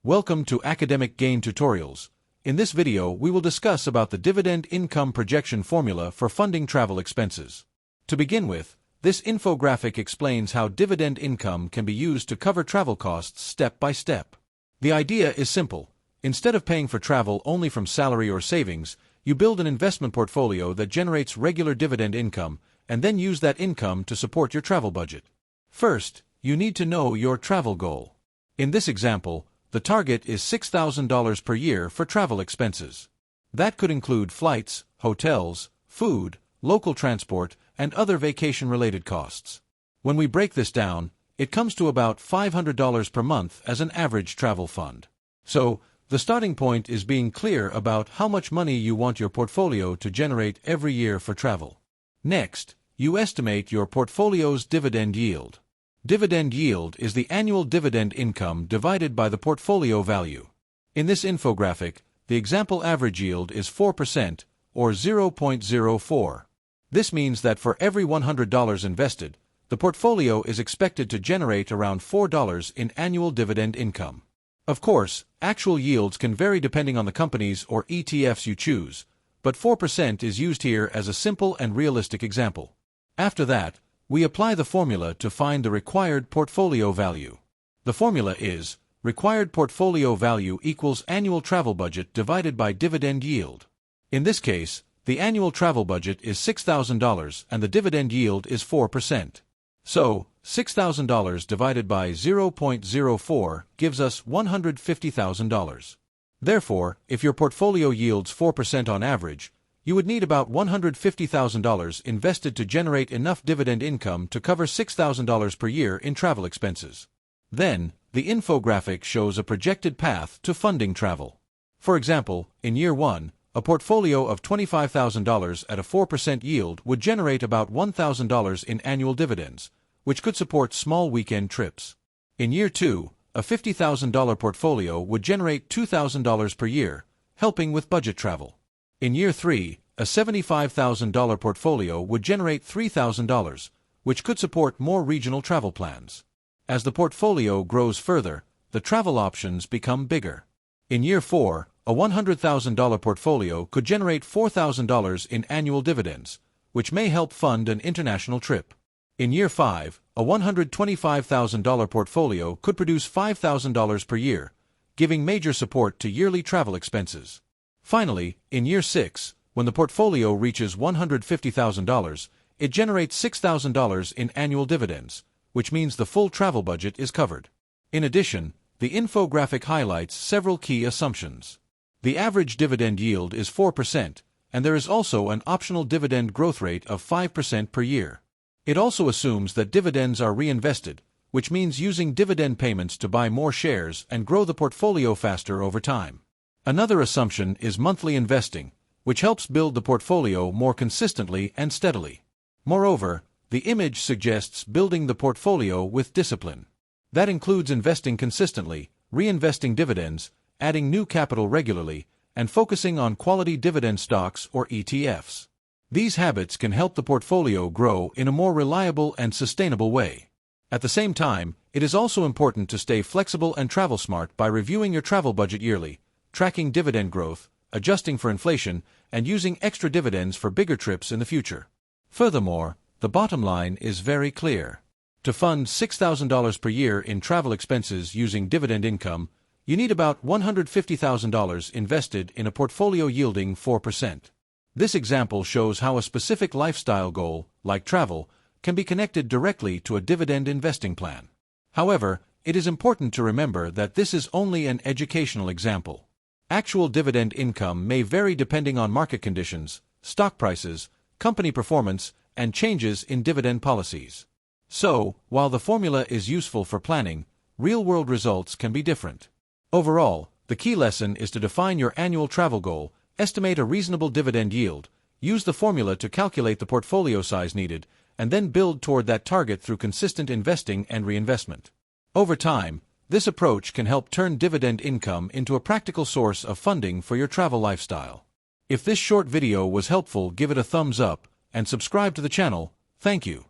Welcome to Academic Gain Tutorials. In this video, we will discuss about the Dividend Income Projection Formula for funding travel expenses. To begin with, this infographic explains how dividend income can be used to cover travel costs step by step. The idea is simple. Instead of paying for travel only from salary or savings, you build an investment portfolio that generates regular dividend income and then use that income to support your travel budget. First, you need to know your travel goal. In this example, the target is $6,000 per year for travel expenses. That could include flights, hotels, food, local transport, and other vacation-related costs. When we break this down, it comes to about $500 per month as an average travel fund. So, the starting point is being clear about how much money you want your portfolio to generate every year for travel. Next, you estimate your portfolio's dividend yield. Dividend yield is the annual dividend income divided by the portfolio value. In this infographic, the example average yield is 4%, or 0.04. This means that for every $100 invested, the portfolio is expected to generate around $4 in annual dividend income. Of course, actual yields can vary depending on the companies or ETFs you choose, but 4% is used here as a simple and realistic example. After that, we apply the formula to find the required portfolio value. The formula is required portfolio value equals annual travel budget divided by dividend yield. In this case, the annual travel budget is $6,000 and the dividend yield is 4%. So, $6,000 divided by 0.04 gives us $150,000. Therefore, if your portfolio yields 4% on average, you would need about $150,000 invested to generate enough dividend income to cover $6,000 per year in travel expenses. Then, the infographic shows a projected path to funding travel. For example, in year 1, a portfolio of $25,000 at a 4% yield would generate about $1,000 in annual dividends, which could support small weekend trips. In year 2, a $50,000 portfolio would generate $2,000 per year, helping with budget travel. In year 3, a $75,000 portfolio would generate $3,000, which could support more regional travel plans. As the portfolio grows further, the travel options become bigger. In year 4, a $100,000 portfolio could generate $4,000 in annual dividends, which may help fund an international trip. In year 5, a $125,000 portfolio could produce $5,000 per year, giving major support to yearly travel expenses. Finally, in year 6, when the portfolio reaches $150,000, it generates $6,000 in annual dividends, which means the full travel budget is covered. In addition, the infographic highlights several key assumptions. The average dividend yield is 4%, and there is also an optional dividend growth rate of 5% per year. It also assumes that dividends are reinvested, which means using dividend payments to buy more shares and grow the portfolio faster over time. Another assumption is monthly investing, which helps build the portfolio more consistently and steadily. Moreover, the image suggests building the portfolio with discipline. That includes investing consistently, reinvesting dividends, adding new capital regularly, and focusing on quality dividend stocks or ETFs. These habits can help the portfolio grow in a more reliable and sustainable way. At the same time, it is also important to stay flexible and travel smart by reviewing your travel budget yearly, tracking dividend growth, adjusting for inflation, and using extra dividends for bigger trips in the future. Furthermore, the bottom line is very clear. To fund $6,000 per year in travel expenses using dividend income, you need about $150,000 invested in a portfolio yielding 4%. This example shows how a specific lifestyle goal, like travel, can be connected directly to a dividend investing plan. However, it is important to remember that this is only an educational example. Actual dividend income may vary depending on market conditions, stock prices, company performance, and changes in dividend policies. So, while the formula is useful for planning, real-world results can be different. Overall, the key lesson is to define your annual travel goal, estimate a reasonable dividend yield, use the formula to calculate the portfolio size needed, and then build toward that target through consistent investing and reinvestment. Over time, this approach can help turn dividend income into a practical source of funding for your travel lifestyle. If this short video was helpful, give it a thumbs up and subscribe to the channel. Thank you.